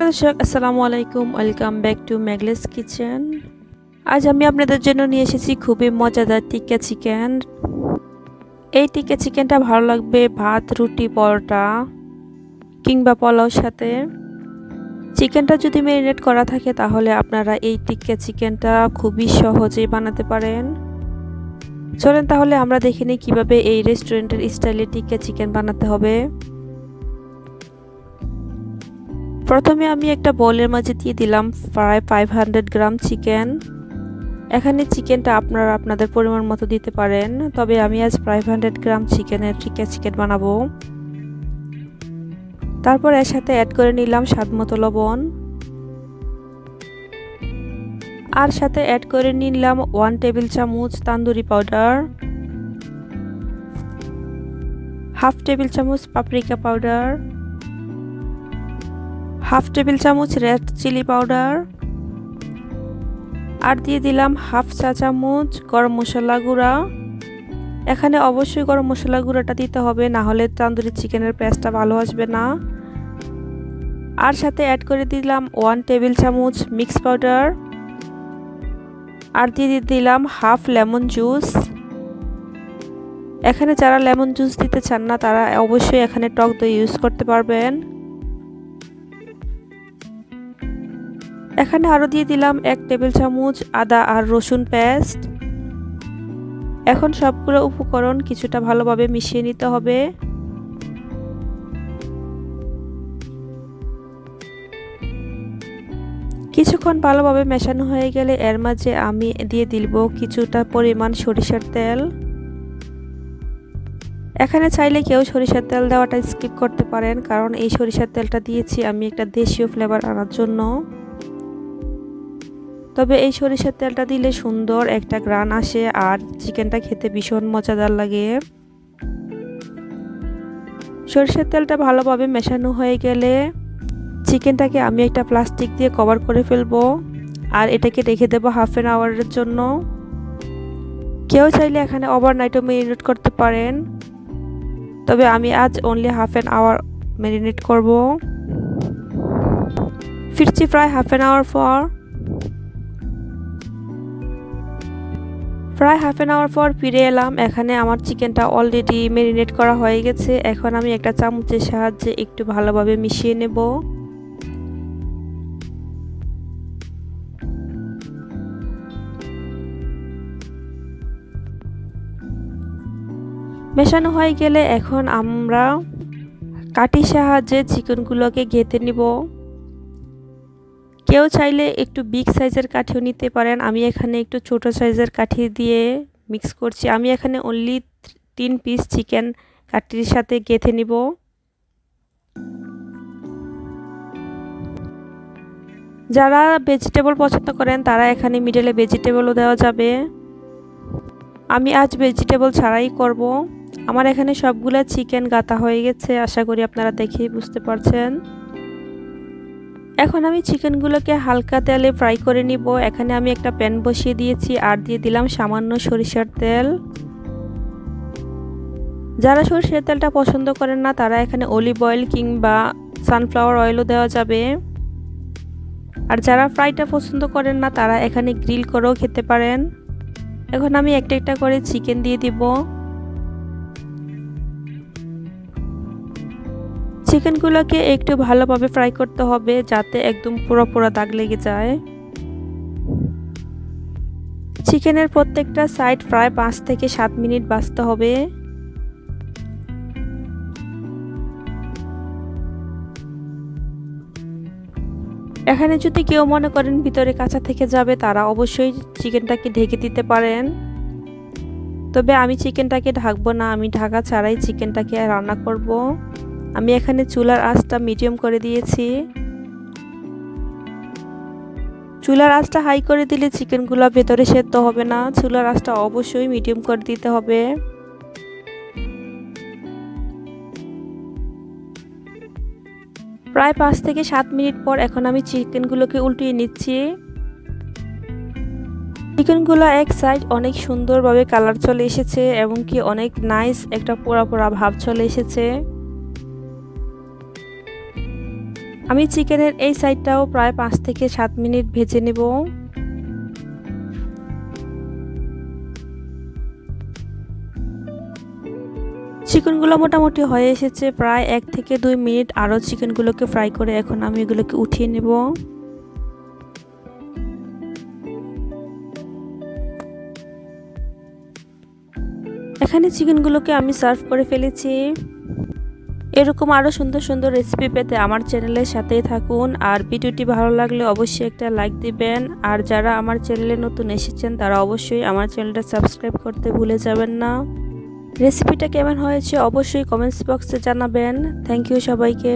দর্শক আসসালামু আলাইকুম, ওয়েলকাম ব্যাক টু ম্যাগলেস কিচেন। আজ আমি আপনাদের জন্য নিয়ে এসেছি খুবই মজাদার টিক্কা চিকেন। এই টিক্কা চিকেনটা ভালো লাগবে ভাত, রুটি, পরোটা কিংবা পোলাওর সাথে। চিকেনটা যদি ম্যারিনেট করা থাকে তাহলে আপনারা এই টিক্কা চিকেনটা খুবই সহজেই বানাতে পারেন। চলেন তাহলে আমরা দেখে নিই কীভাবে এই রেস্টুরেন্টের স্টাইলে টিক্কা চিকেন বানাতে হবে। প্রথমে আমি একটা বোলের মাঝে দিয়ে দিলাম প্রায় 500 গ্রাম চিকেন। এখানে চিকেনটা আপনারা আপনাদের পরিমাণ মতো দিতে পারেন, তবে আমি আজ 500 গ্রাম চিকেনের টিক্কা চিকেন বানাবো। তারপর এর সাথে অ্যাড করে নিলাম স্বাদ মতো লবণ, আর সাথে অ্যাড করে নিলাম 1 টেবিল চামচ তান্দুরি পাউডার, হাফ টেবিল চামচ পাপরিকা পাউডার, হাফ টেবিল চামচ রেড চিলি পাউডার, আর দিয়ে দিলাম হাফ চা চামচ গরম মশলা গুঁড়া। এখানে অবশ্যই গরম মশলা গুঁড়াটা দিতে হবে, না হলে তান্দুরি চিকেনের পেস্টটা ভালো আসবে না। আর সাথে অ্যাড করে দিলাম 1 টেবিল চামচ মিক্স পাউডার, আর দিয়ে দিলাম হাফ লেমন জুস। এখানে যারা লেমন জুস দিতে চান না তারা অবশ্যই এখানে টক দই ইউজ করতে পারবেন। এখানে আরও দিয়ে দিলাম 1 টেবিল চামচ আদা আর রসুন পেস্ট। এখন সবগুলো উপকরণ কিছুটা ভালোভাবে মিশিয়ে নিতে হবে। কিছুক্ষণ ভালোভাবে মেশানো হয়ে গেলে এর মাঝে আমি দিয়ে দিব কিছুটা পরিমাণ সরিষার তেল। এখানে চাইলে কেউ সরিষার তেল দেওয়াটা স্কিপ করতে পারেন, কারণ এই সরিষার তেলটা দিয়েছি আমি একটা দেশীয় ফ্লেভার আনার জন্য। তবে এই সরিষার তেলটা দিলে সুন্দর একটা ঘ্রাণ আসে আর চিকেনটা খেতে ভীষণ মজাদার লাগে। সরিষার তেলটা ভালোভাবে মেশানো হয়ে গেলে চিকেনটাকে আমি একটা প্লাস্টিক দিয়ে কভার করে ফেলবো, আর এটাকে রেখে দেবো হাফ অ্যান আওয়ারের জন্য। কেউ চাইলে এখানে ওভারনাইটও ম্যারিনেট করতে পারেন, তবে আমি আজ only half an hour marinate করব। ফিরছি প্রায় হাফ অ্যান আওয়ার পর। ফিরে এলাম। এখানে আমার চিকেনটা অলরেডি ম্যারিনেট করা হয়ে গেছে। এখন আমি একটা চামচের সাহায্যে একটু ভালোভাবে মিশিয়ে নেব। মেশানো হয়ে গেলে এখন আমরা কাঠির সাহায্যে চিকেনগুলোকে গেঁথে নিব। কেউ চাইলে একটু বিগ সাইজের কাঠিও নিতে পারেন, আমি এখানে একটু ছোট সাইজের কাঠি দিয়ে মিক্স করছি। আমি এখানে অনলি 3 পিস চিকেন কাঠির সাথে গেঁথে নিব। যারা ভেজিটেবল পছন্দ করেন তারা এখানে মিডলে ভেজিটেবলও দেওয়া যাবে। আমি আজ ভেজিটেবল ছাড়াই করব। আমার এখানে সবগুলা চিকেন গাঁথা হয়ে গেছে, আশা করি আপনারা দেখেই বুঝতে পারছেন। এখন আমি চিকেনগুলোকে হালকা তেলে ফ্রাই করে নিব। এখানে আমি একটা প্যান বসিয়ে দিয়েছি আর দিয়ে দিলাম সামান্য সরিষার তেল। যারা সরিষার তেলটা পছন্দ করেন না তারা এখানে অলিভ অয়েল কিংবা সানফ্লাওয়ার অয়েলও দেওয়া যাবে। আর যারা ফ্রাইটা পছন্দ করেন না তারা এখানে গ্রিল করেও খেতে পারেন। এখন আমি একটা একটা করে চিকেন দিয়ে দিব। চিকেনগুলোকে একটু ভালোভাবে ফ্রাই করতে হবে যাতে একদম পুরো দাগ লেগে যায়। চিকেনের প্রত্যেকটা সাইড প্রায় 5 থেকে 7 মিনিট ভাজতে হবে। এখানে যদি কেউ মনে করেন ভিতরে কাঁচা থেকে যাবে তারা অবশ্যই চিকেনটাকে ঢেকে দিতে পারেন, তবে আমি চিকেনটাকে ঢাকবো না, আমি ঢাকা ছাড়াই চিকেনটাকে রান্না করব। আমি এখানে চুলার আঁচটা মিডিয়াম করে দিয়েছি। চুলার আঁচটা হাই করে দিলে চিকেনগুলো ভেতরে সেদ্ধ হবে না, চুলার আঁচটা অবশ্যই মিডিয়াম করে দিতে হবে। প্রায় 5 থেকে 7 মিনিট পর এখন আমি চিকেনগুলোকে উল্টিয়ে নিচ্ছি। চিকেনগুলো এক সাইড অনেক সুন্দরভাবে কালার চলে এসেছে এবং কি অনেক নাইস একটা পোড়া পোড়া ভাব চলে এসেছে। আমি চিকেনের এই সাইডটাও প্রায় 5 থেকে 7 মিনিট ভেজে নেব। চিকেনগুলো মোটামুটি হয়ে এসেছে, প্রায় 1 থেকে 2 মিনিট আরও চিকেনগুলোকে ফ্রাই করে এখন আমি এগুলোকে উঠিয়ে নেব। এখানে চিকেনগুলোকে আমি সার্ভ করে ফেলেছি। এরকম আরও সুন্দর সুন্দর রেসিপি পেতে আমার চ্যানেলের সাথেই থাকুন, আর ভিডিওটি ভালো লাগলে অবশ্যই একটা লাইক দিবেন। আর যারা আমার চ্যানেলে নতুন এসেছেন তারা অবশ্যই আমার চ্যানেলটা সাবস্ক্রাইব করতে ভুলে যাবেন না। রেসিপিটা কেমন হয়েছে অবশ্যই কমেন্টস বক্সে জানাবেন। থ্যাংক ইউ সবাইকে।